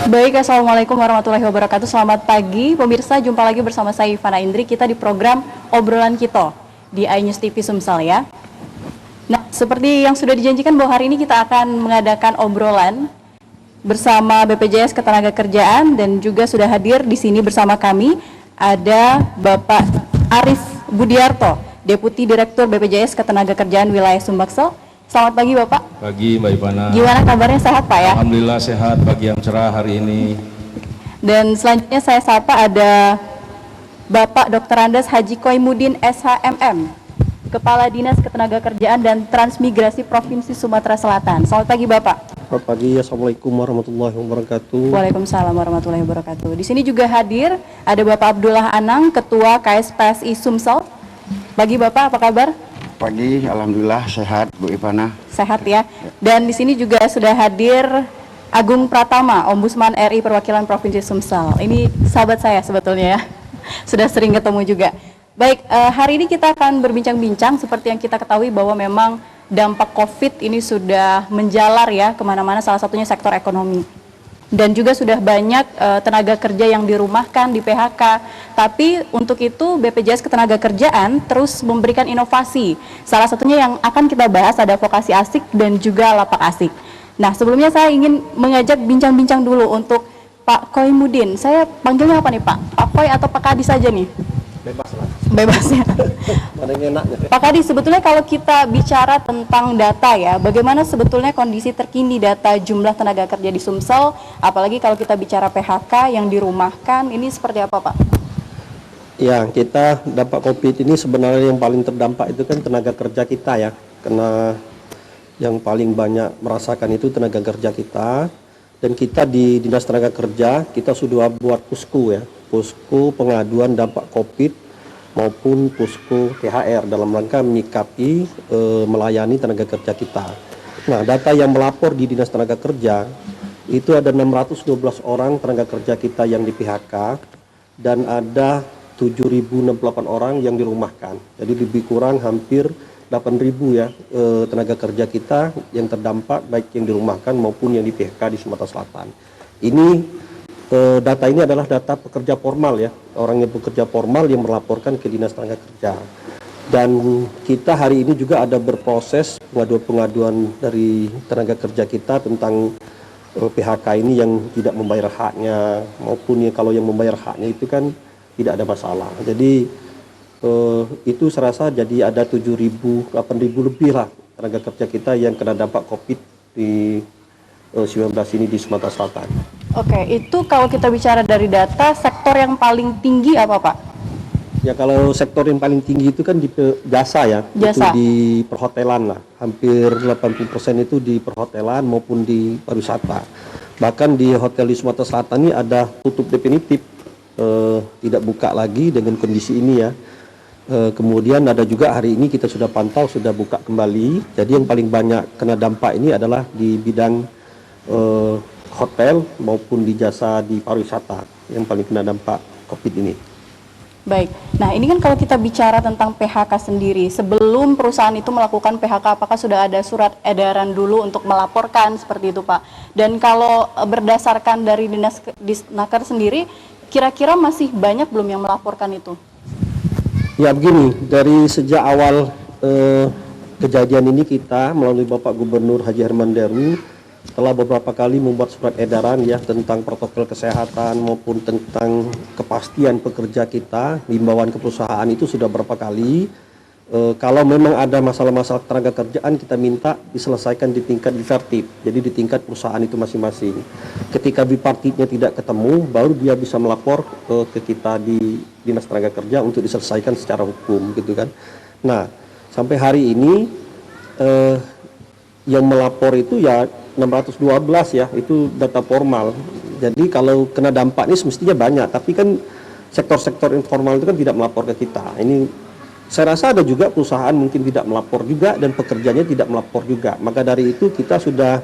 Baik, Assalamualaikum warahmatullahi wabarakatuh. Selamat pagi, pemirsa. Jumpa lagi bersama saya Ivana Indri. Kita di program Obrolan Kita di iNews TV Sumsel ya. Nah, seperti yang sudah dijanjikan bahwa hari ini kita akan mengadakan obrolan bersama BPJS Ketenagakerjaan dan juga sudah hadir di sini bersama kami ada Bapak Arif Budiarto, Deputi Direktur BPJS Ketenagakerjaan Wilayah Sumbaksel. Selamat pagi Bapak. Pagi Mbak Ivana. Gimana kabarnya, sehat Pak ya? Alhamdulillah sehat, pagi yang cerah hari ini. Dan selanjutnya saya sapa ada Bapak Dr. Andes Haji Koimudin SHMM, Kepala Dinas Ketenagakerjaan dan Transmigrasi Provinsi Sumatera Selatan. Selamat pagi Bapak. Selamat pagi, Assalamualaikum warahmatullahi wabarakatuh. Waalaikumsalam warahmatullahi wabarakatuh. Di sini juga hadir ada Bapak Abdullah Anang, Ketua KSPSI Sumsel. Pagi Bapak, apa kabar? Pagi, alhamdulillah sehat Bu Ivana. Sehat ya. Dan di sini juga sudah hadir Agung Pratama, Ombudsman RI Perwakilan Provinsi Sumsel. Ini sahabat saya sebetulnya ya. Sudah sering ketemu juga. Baik, hari ini kita akan berbincang-bincang seperti yang kita ketahui bahwa memang dampak COVID ini sudah menjalar ya kemana-mana, salah satunya sektor ekonomi. Dan juga sudah banyak tenaga kerja yang dirumahkan, di PHK. Tapi untuk itu BPJS Ketenagakerjaan terus memberikan inovasi. Salah satunya yang akan kita bahas ada vokasi asik dan juga lapak asik. Nah, sebelumnya saya ingin mengajak bincang-bincang dulu untuk Pak Koimudin. Saya panggilnya apa nih Pak? Pak Koi atau Pak Kadi saja nih? Bebas lah. Bebas ya. Mana yang enaknya? Pak Kadi, sebetulnya kalau kita bicara tentang data ya, bagaimana sebetulnya kondisi terkini data jumlah tenaga kerja di Sumsel, apalagi kalau kita bicara PHK yang dirumahkan, ini seperti apa Pak? Ya, kita dampak COVID ini sebenarnya yang paling terdampak itu kan tenaga kerja kita ya. Karena yang paling banyak merasakan itu tenaga kerja kita. Dan kita di Dinas Tenaga Kerja, kita sudah buat posko ya. Posko pengaduan dampak COVID maupun posko THR dalam rangka menyikapi melayani tenaga kerja kita. Nah, data yang melapor di Dinas Tenaga Kerja itu ada 612 orang tenaga kerja kita yang di PHK dan ada 7.068 orang yang dirumahkan. Jadi lebih kurang hampir 8.000 ya tenaga kerja kita yang terdampak baik yang dirumahkan maupun yang di PHK di Sumatera Selatan. Ini data ini adalah data pekerja formal ya, orang yang bekerja formal yang melaporkan ke Dinas Tenaga Kerja. Dan kita hari ini juga ada berproses pengaduan dari tenaga kerja kita tentang PHK ini yang tidak membayar haknya maupun ya kalau yang membayar haknya itu kan tidak ada masalah. Jadi itu serasa jadi ada 7.000, 8.000 lebih lah tenaga kerja kita yang kena dampak COVID di 19 ini di Sumatera Selatan. Oke, itu kalau kita bicara dari data, sektor yang paling tinggi apa Pak? Ya kalau sektor yang paling tinggi itu kan di jasa ya, Jasa. itu di perhotelan lah, hampir 80% itu di perhotelan maupun di pariwisata. Bahkan di hotel di Sumatera Selatan ini ada tutup definitif, tidak buka lagi dengan kondisi ini ya. Kemudian ada juga hari ini kita sudah pantau sudah buka kembali. Jadi yang paling banyak kena dampak ini adalah di bidang hotel maupun di jasa di pariwisata yang paling kena dampak COVID ini. Baik, nah ini kan kalau kita bicara tentang PHK sendiri, sebelum perusahaan itu melakukan PHK, apakah sudah ada surat edaran dulu untuk melaporkan seperti itu Pak? Dan kalau berdasarkan dari Dinas Disnaker sendiri, kira-kira masih banyak belum yang melaporkan itu? Ya begini, dari sejak awal kejadian ini kita melalui Bapak Gubernur Haji Herman Deru telah beberapa kali membuat surat edaran ya tentang protokol kesehatan maupun tentang kepastian pekerja kita, himbauan ke perusahaan itu sudah berapa kali. Kalau memang ada masalah-masalah tenaga kerjaan kita minta diselesaikan di tingkat bipartit, jadi di tingkat perusahaan itu masing-masing. Ketika bipartitnya tidak ketemu, baru dia bisa melapor ke kita di Dinas Tenaga Kerja untuk diselesaikan secara hukum gitu kan. Nah, sampai hari ini yang melapor itu ya 612 ya, itu data formal. Jadi kalau kena dampak ini semestinya banyak, tapi kan sektor-sektor informal itu kan tidak melapor ke kita. Ini saya rasa ada juga perusahaan mungkin tidak melapor juga dan pekerjanya tidak melapor juga. Maka dari itu kita sudah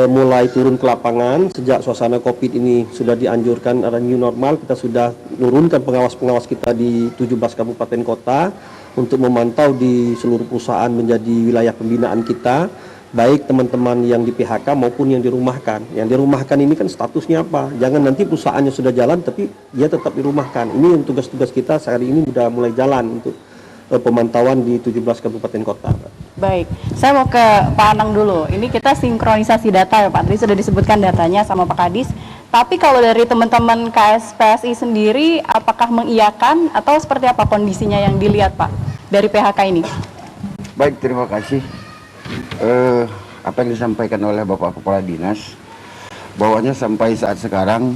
mulai turun ke lapangan sejak suasana COVID ini sudah dianjurkan ada new normal. Kita sudah menurunkan pengawas-pengawas kita di 17 kabupaten kota untuk memantau di seluruh perusahaan menjadi wilayah pembinaan kita. baik teman-teman yang di PHK maupun yang dirumahkan. Yang dirumahkan ini kan statusnya apa? Jangan nanti perusahaannya sudah jalan tapi dia tetap dirumahkan. Ini yang tugas-tugas kita hari ini sudah mulai jalan untuk pemantauan di 17 kabupaten kota. Baik, saya mau ke Pak Anang dulu. Ini kita sinkronisasi data ya Pak, tadi sudah disebutkan datanya sama Pak Kadis. Tapi kalau dari teman-teman KSPSI sendiri, apakah mengiyakan atau seperti apa kondisinya yang dilihat Pak dari PHK ini? Baik, terima kasih. Apa yang disampaikan oleh Bapak Kepala Dinas, bahwanya sampai saat sekarang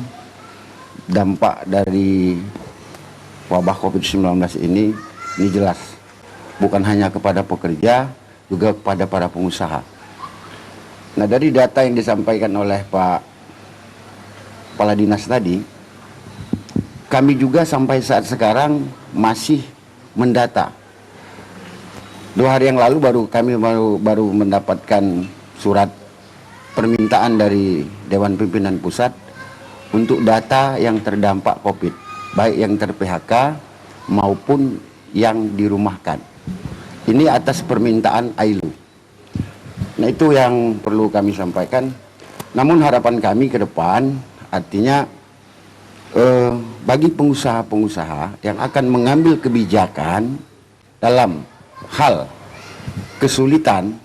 dampak dari wabah COVID-19 ini jelas. Bukan hanya kepada pekerja, juga kepada para pengusaha. Nah, dari data yang disampaikan oleh Pak Kepala Dinas tadi, kami juga sampai saat sekarang masih mendata. 2 hari yang lalu kami baru mendapatkan surat permintaan dari Dewan Pimpinan Pusat untuk data yang terdampak COVID, baik yang ter-PHK maupun yang dirumahkan. Ini atas permintaan AILU. Nah, itu yang perlu kami sampaikan. Namun harapan kami ke depan, artinya bagi pengusaha-pengusaha yang akan mengambil kebijakan dalam hal kesulitan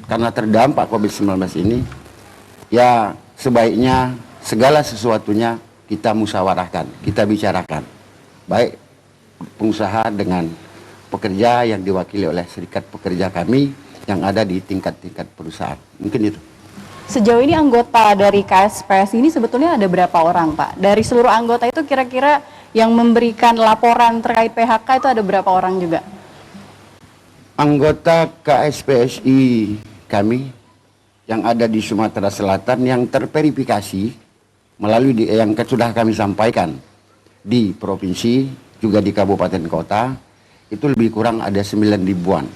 karena terdampak COVID-19 ini, ya sebaiknya segala sesuatunya kita musyawarahkan, kita bicarakan. Baik pengusaha dengan pekerja yang diwakili oleh serikat pekerja kami yang ada di tingkat-tingkat perusahaan. Mungkin itu. Sejauh ini anggota dari KSPS ini sebetulnya ada berapa orang Pak? Dari seluruh anggota itu kira-kira yang memberikan laporan terkait PHK itu ada berapa orang juga? Anggota KSPSI kami yang ada di Sumatera Selatan yang terverifikasi melalui yang sudah kami sampaikan di provinsi, juga di kabupaten kota, itu lebih kurang ada 9 ribuan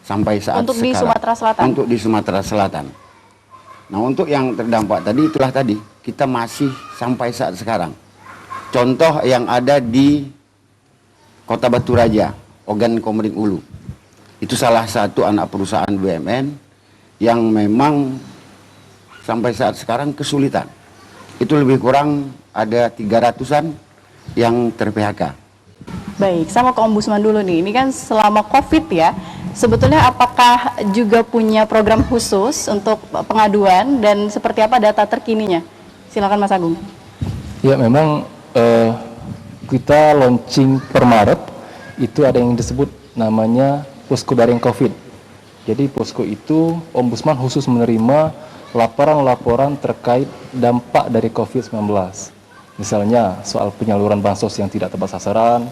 sampai saat untuk sekarang. Di Sumatera Selatan? Untuk di Sumatera Selatan. Nah, untuk yang terdampak tadi, itulah tadi, kita masih sampai saat sekarang. Contoh yang ada di Kota Batu Raja, Ogan Komering Ulu. Itu salah satu anak perusahaan BUMN yang memang sampai saat sekarang kesulitan. Itu lebih kurang ada 300-an yang ter-PHK. Baik, saya mau ke Ombudsman dulu nih. Ini kan selama COVID ya, sebetulnya apakah juga punya program khusus untuk pengaduan dan seperti apa data terkininya? Silakan Mas Agung. Ya, memang kita launching per Maret itu ada yang disebut namanya posko daring COVID. Jadi posko itu Ombudsman khusus menerima laporan-laporan terkait dampak dari COVID-19. Misalnya soal penyaluran bansos yang tidak tepat sasaran,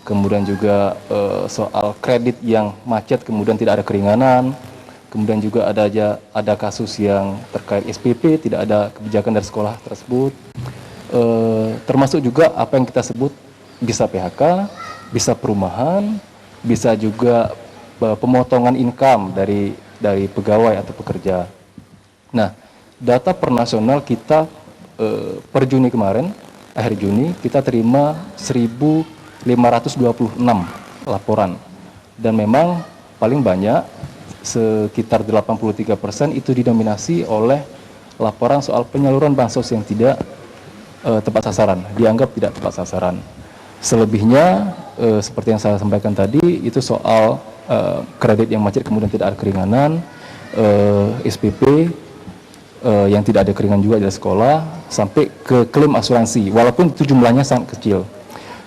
kemudian juga soal kredit yang macet kemudian tidak ada keringanan, kemudian juga ada kasus yang terkait SPP, tidak ada kebijakan dari sekolah tersebut, termasuk juga apa yang kita sebut bisa PHK, bisa perumahan, bisa juga pemotongan income dari pegawai atau pekerja. Nah, data per nasional kita per Juni kemarin, akhir Juni, kita terima 1.526 laporan. Dan memang paling banyak, sekitar 83% itu didominasi oleh laporan soal penyaluran bansos yang tidak tepat sasaran, dianggap tidak tepat sasaran. Selebihnya, seperti yang saya sampaikan tadi, itu soal kredit yang macet kemudian tidak ada keringanan, SPP, yang tidak ada keringan juga di sekolah, sampai ke klaim asuransi, walaupun itu jumlahnya sangat kecil.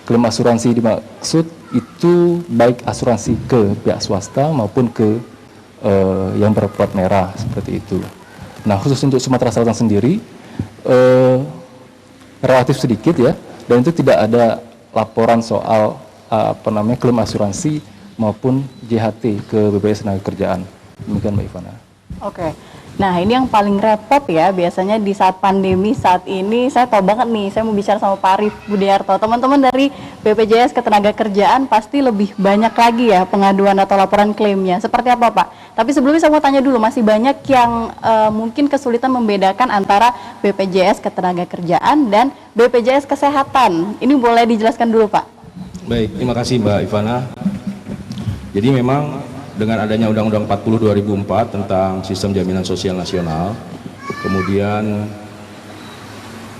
Klaim asuransi dimaksud itu baik asuransi ke pihak swasta maupun ke yang berplat merah, seperti itu. Nah, khusus untuk Sumatera Selatan sendiri, relatif sedikit ya, dan itu tidak ada laporan soal klaim asuransi maupun JHT ke BPJS Tenagakerjaan. Demikian Mbak Ivana. Oke. Nah, ini yang paling repot ya, biasanya di saat pandemi saat ini, saya tahu banget nih, saya mau bicara sama Pak Arief Budiarto. Teman-teman dari BPJS Ketenagakerjaan pasti lebih banyak lagi ya pengaduan atau laporan klaimnya. Seperti apa Pak? Tapi sebelumnya saya mau tanya dulu, masih banyak yang mungkin kesulitan membedakan antara BPJS Ketenagakerjaan dan BPJS Kesehatan. Ini boleh dijelaskan dulu Pak? Baik, terima kasih Mbak Ivana. Jadi memang dengan adanya Undang-Undang 40 2004 tentang Sistem Jaminan Sosial Nasional, kemudian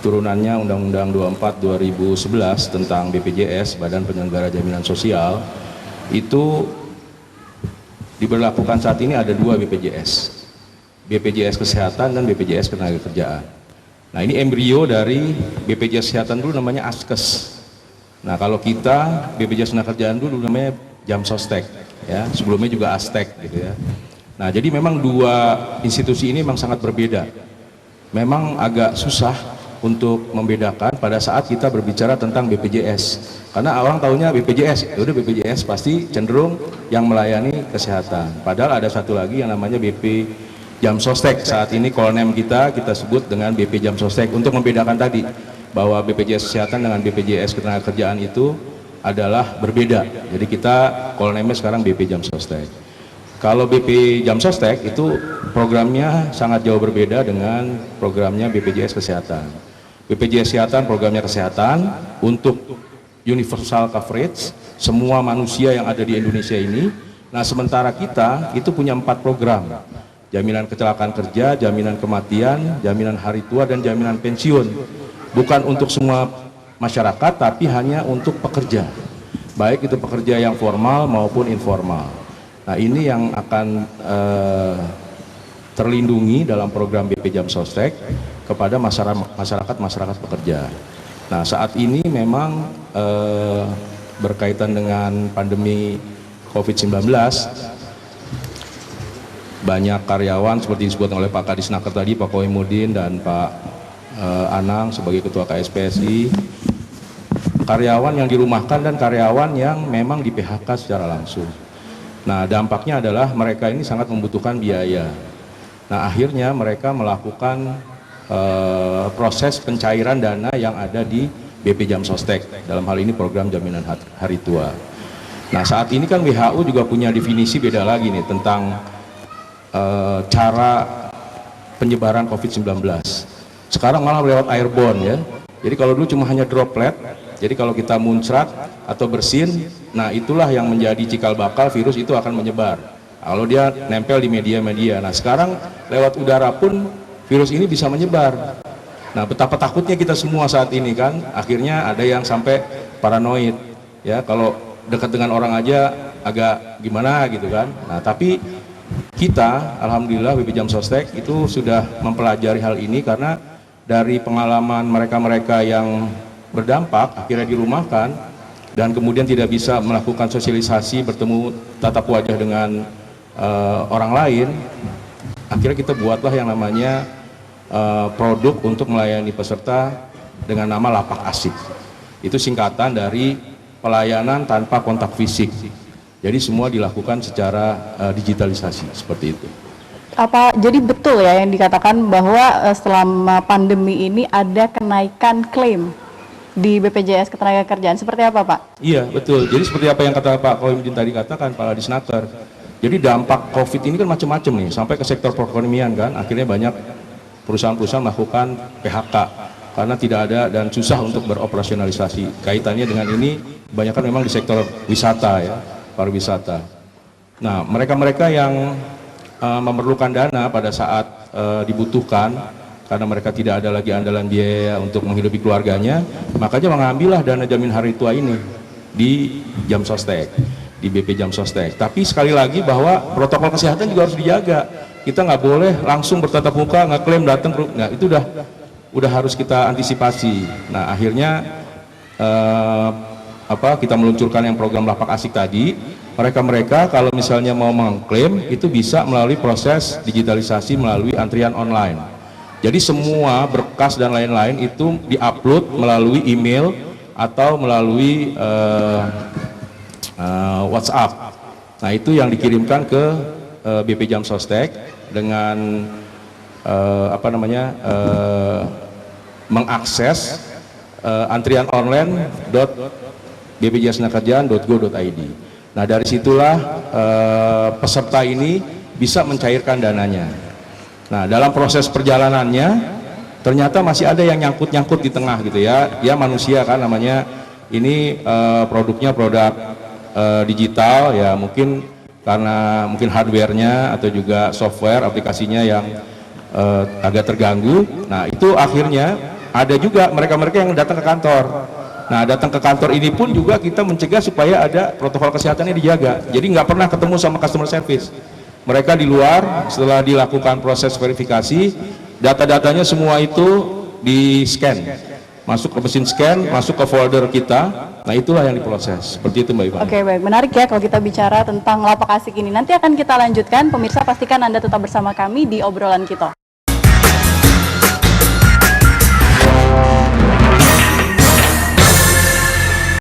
turunannya Undang-Undang 24 2011 tentang BPJS, Badan Penyelenggara Jaminan Sosial, itu diberlakukan saat ini ada dua BPJS, BPJS Kesehatan dan BPJS Ketenagakerjaan. Nah, ini embrio dari BPJS Kesehatan dulu namanya Askes. Nah, kalau kita BPJS Ketenagakerjaan dulu namanya Jamsostek, ya, sebelumnya juga Astek gitu ya. Nah, jadi memang dua institusi ini memang sangat berbeda. Memang agak susah untuk membedakan pada saat kita berbicara tentang BPJS. Karena orang tahunya BPJS, ya udah BPJS pasti cenderung yang melayani kesehatan. Padahal ada satu lagi yang namanya BP Jamsostek. Saat ini kolnem kita sebut dengan BP Jamsostek untuk membedakan tadi bahwa BPJS Kesehatan dengan BPJS Ketenagakerjaan itu adalah berbeda. Jadi kita kolnemnya sekarang BP Jamsostek. Kalau BP Jamsostek itu programnya sangat jauh berbeda dengan programnya BPJS Kesehatan. BPJS Kesehatan programnya kesehatan untuk universal coverage semua manusia yang ada di Indonesia ini. Nah, sementara kita itu punya 4 program. Jaminan kecelakaan kerja, jaminan kematian, jaminan hari tua, dan jaminan pensiun. Bukan untuk semua masyarakat, tapi hanya untuk pekerja, baik itu pekerja yang formal maupun informal. Nah, ini yang akan terlindungi dalam program BP Jamsostek kepada masyarakat pekerja. Nah, saat ini memang berkaitan dengan pandemi COVID-19, banyak karyawan seperti disebutkan oleh Pak Kadisnaker tadi, Pak Koimudin dan Pak Anang sebagai Ketua KSPSI, karyawan yang dirumahkan dan karyawan yang memang di PHK secara langsung. Nah, dampaknya adalah mereka ini sangat membutuhkan biaya. Nah, akhirnya mereka melakukan proses pencairan dana yang ada di BP Jamsostek, dalam hal ini program jaminan hari tua. Nah, saat ini kan WHO juga punya definisi beda lagi nih tentang cara penyebaran COVID-19. Sekarang malah lewat airborne ya. Jadi kalau dulu cuma hanya droplet, jadi kalau kita muncrat atau bersin, nah itulah yang menjadi cikal bakal virus itu akan menyebar. Kalau dia nempel di media-media. Nah, sekarang lewat udara pun virus ini bisa menyebar. Nah, betapa takutnya kita semua saat ini kan, akhirnya ada yang sampai paranoid. Ya, kalau dekat dengan orang aja agak gimana gitu kan. Nah, tapi kita, alhamdulillah BP Jamsostek itu sudah mempelajari hal ini karena dari pengalaman mereka-mereka yang berdampak akhirnya dirumahkan dan kemudian tidak bisa melakukan sosialisasi, bertemu tatap wajah dengan orang lain, akhirnya kita buatlah yang namanya produk untuk melayani peserta dengan nama Lapak Asik. Itu singkatan dari pelayanan tanpa kontak fisik. Jadi semua dilakukan secara digitalisasi seperti itu. Jadi betul ya yang dikatakan bahwa selama pandemi ini ada kenaikan klaim di BPJS Ketenagakerjaan, seperti apa Pak? Iya betul, jadi seperti apa yang kata Pak Koimudin tadi katakan, Pak Disnaker. Jadi dampak COVID ini kan macam-macam nih, sampai ke sektor perekonomian kan, akhirnya banyak perusahaan-perusahaan melakukan PHK karena tidak ada dan susah untuk beroperasionalisasi. Kaitannya dengan ini, kebanyakan memang di sektor wisata ya, pariwisata. Nah, mereka-mereka yang memerlukan dana pada saat dibutuhkan karena mereka tidak ada lagi andalan biaya untuk menghidupi keluarganya, makanya mengambillah dana jamin hari tua ini di Jamsostek, di BP Jamsostek. Tapi sekali lagi bahwa protokol kesehatan juga harus dijaga. Kita nggak boleh langsung bertatap muka ngeklaim datang, nah itu udah harus kita antisipasi. Nah, akhirnya kita meluncurkan yang program Lapak Asik tadi. Mereka kalau misalnya mau mengklaim itu bisa melalui proses digitalisasi melalui antrian online. Jadi semua berkas dan lain-lain itu diupload melalui email atau melalui WhatsApp. Nah, itu yang dikirimkan ke BP Jamsostek dengan mengakses antrian online bpjsketenagakerjaan.go.id. Nah, dari situlah peserta ini bisa mencairkan dananya. Nah, dalam proses perjalanannya ternyata masih ada yang nyangkut-nyangkut di tengah gitu ya. Ya manusia kan namanya, ini produknya produk digital ya, mungkin karena mungkin hardware-nya atau juga software aplikasinya yang agak terganggu. Nah, itu akhirnya ada juga mereka-mereka yang datang ke kantor. Nah, datang ke kantor ini pun juga kita mencegah supaya ada protokol kesehatannya dijaga. Jadi nggak pernah ketemu sama customer service. Mereka di luar, setelah dilakukan proses verifikasi, data-datanya semua itu di-scan. Masuk ke mesin scan, masuk ke folder kita. Nah, itulah yang diproses. Seperti itu, Mbak Ivan. Oke, baik. Menarik ya kalau kita bicara tentang lapak asik ini. Nanti akan kita lanjutkan. Pemirsa, pastikan Anda tetap bersama kami di obrolan kita.